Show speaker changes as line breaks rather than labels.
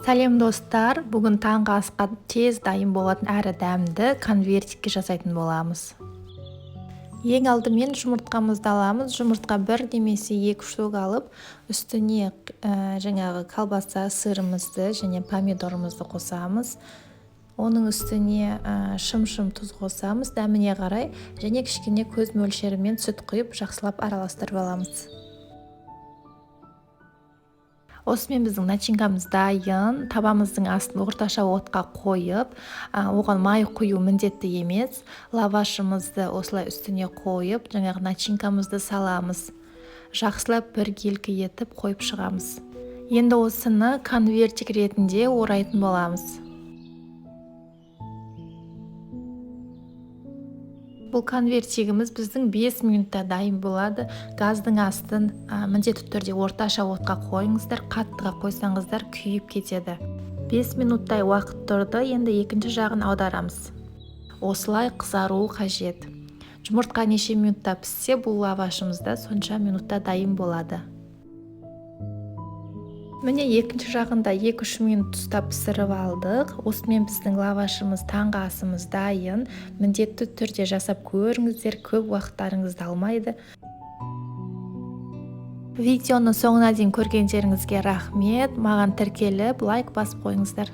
Сәлем достар, бүгін таңғы асқа тез дайын болатын әрі дәмді конвертикке жасайтын боламыз. Ең алдымен жұмыртқамызды аламыз. Жұмыртқа бір немесе 2 штук алып, үстіне жаңағы колбаса, сырымызды және помидорымызды қосамыз. Оның үстіне шым-шым тұз қосамыз, дәміне қарай, және кішкене көз мөлшерімен сүт құйып, жақсылап араластырып аламыз. Осымен біздің начинкамыз дайын. Табамыздың астын орташа отқа қойып, оған май құю міндетті емес. Лавашымызды осылай үстіне қойып, жаңағы начинкамызды саламыз. Жақсылап бір келкі етіп қойып шығамыз. Енді осыны конвертик ретінде орайтын боламыз. Бұл конвертигіміз біздің 5 минутта дайын болады. Газдың астын міндетті түрде орташа отқа қойыңыздар, қаттыға қойсаңыздар күйіп кетеді. 5 минуттай уақыт тұрды, енді екінші жағын аударамыз. Осылай қызаруы қажет. Жұмыртқа неше минутта піссе, бұл лавашымызда сонша минутта дайын болады. Міне екінші жағында 2-3 минут ұстап пісіріп алдық. Осымен біздің лавашымыз, таңғы асымыз дайын. Міндетті түрде жасап көріңіздер, көп уақыттарыңызды алмайды. Видеоны соңына дейін көргендеріңізге рахмет. Маған тіркеліп, лайк басып қойыңыздар.